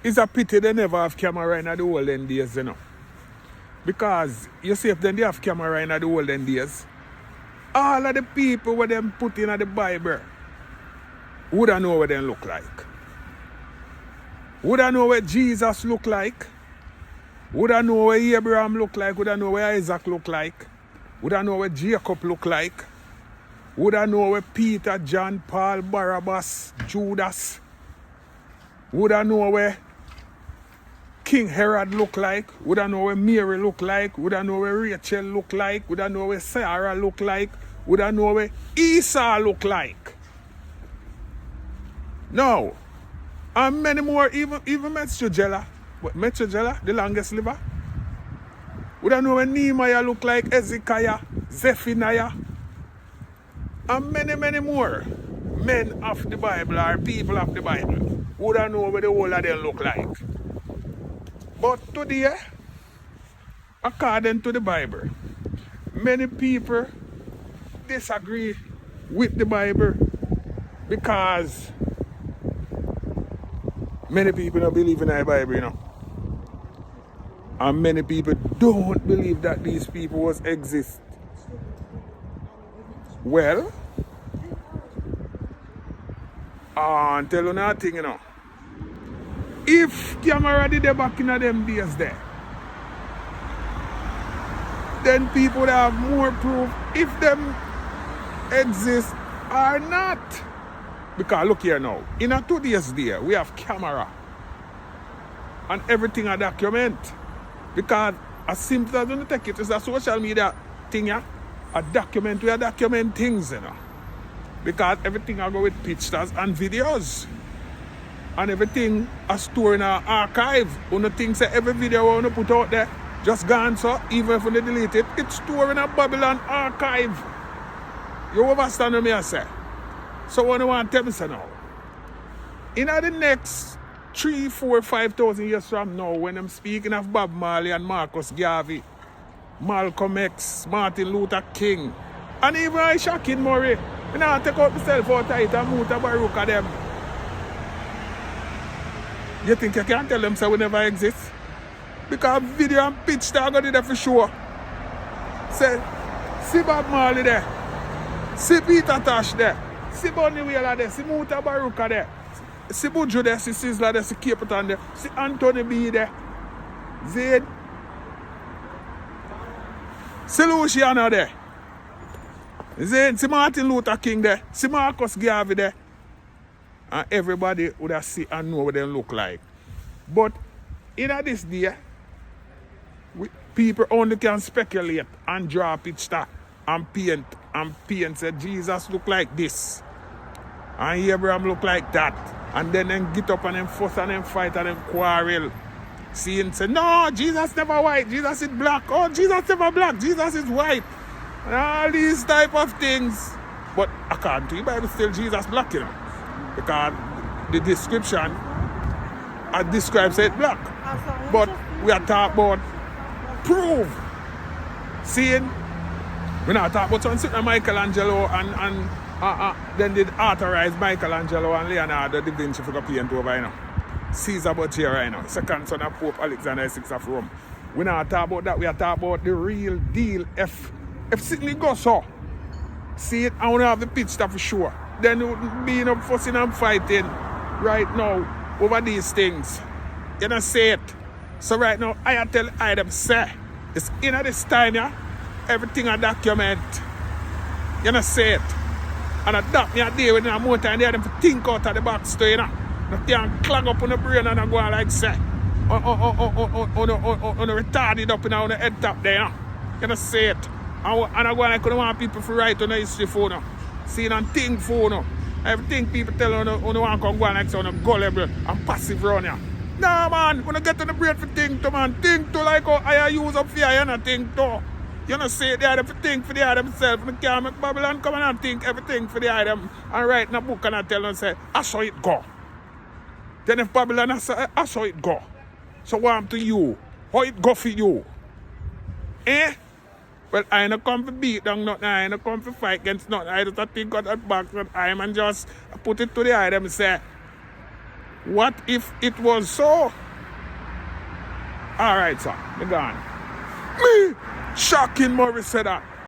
It's a pity they never have camera in the olden days, you know. Because you see, if they have camera in the olden days, all of the people where them put in the Bible would have know what they look like. Would have know what Jesus look like. Would have know what Abraham look like. Would have know what Isaac look like. Would have know what Jacob look like. Would have know what Peter, John, Paul, Barabbas, Judas. Would have know what King Herod look like. Would have know what Mary look like. Would have know what Rachel look like. Would have know what Sarah look like. Would have know what Esau look like. No. And many more, even Methuselah. But Methuselah, the longest liver. Would have know what Nehemiah look like, Ezekiah, Zephaniah. And many more men of the Bible or people of the Bible would have know what the whole of them look like. But today, according to the Bible, many people disagree with the Bible because many people don't believe in the Bible, you know. And many people don't believe that these people was exist. Well, I'll tell you nothing, you know. If camera did they back in them days there, then people would have more proof if them exist or not. Because look here now, in a today's day, we have camera and everything a document. Because as simple as you take it, it's a social media thing, yeah? A document, we document things, you know. Because everything I go with pictures and videos. And everything are stored in our archive. One of the things that every video we want to put out there, just gone so, even if we delete it, it's stored in a Babylon archive. You understand what I say? So what I want to tell me so now, in the next 3, 4, 5,000 years from now, when I'm speaking of Bob Marley and Marcus Garvey, Malcolm X, Martin Luther King, and even Shaquille Murray, I now take out myself out of it and move to Baruch them. You think you can't tell them so we never exist? Because video and pitch that I got it there for sure. Say, see Bob Marley there, see Peter Tosh there, see Bunny Wailer there, see Muta Baruch there, see Buju there, see Sizzler there, see Capleton there, see Anthony B there, Zayd, see Luciano there, Zayd, see Martin Luther King there, see Marcus Garvey there. And everybody would have see and know what they look like. But in this day, people only can speculate and draw a picture and paint say Jesus look like this and Abraham look like that, and then get up and then fuss and then fight and then quarrel. See and say, no, Jesus never white, Jesus is black. Oh, Jesus never black, Jesus is white. And all these type of things. But according to the Bible, still Jesus black, you know. Because the description describes it black. But we are talking about proof. Seeing, we're not talking about something Michelangelo and then they authorize Michelangelo and Leonardo da Vinci for paint over, you know. Caesar Borgia right now, second son of Pope Alexander VI of Rome. We're not talking about that, we are talking about the real deal. If Sydney goes so, see it, I want to have the picture for sure. Then it wouldn't be no fussing and fighting right now over these things. You know, say it. So right now, I tell them, say, it's in this time, yeah, everything I document. You know, say it. And I doc me a day with them more time, they have them to think out of the box, you know. They can't clog up on the brain and I go on like, say, on the retarded up in on the head top there, you know. You know, say it. And I go like, I don't want people to write on the history phone, you know. Seeing and think for no. Everything people tell you no want to come go on like so gullible and passive around here. Nah man, when I get on the brain for think to man, think to like how I use up fear, you know think to. You know say they have to think for the eye themselves. I can't make Babylon come and think everything for the eye them and write in a book and I tell them say, I saw it go. Then if Babylon I saw it go. So what happened to you? How it go for you? Eh? Well, I ain't come to beat down nothing, I ain't come to fight against nothing. I just think of that back and I man just put it to the eye them say, What if it was so? Alright, sir. Me gone. Me! Shocking Morris said that.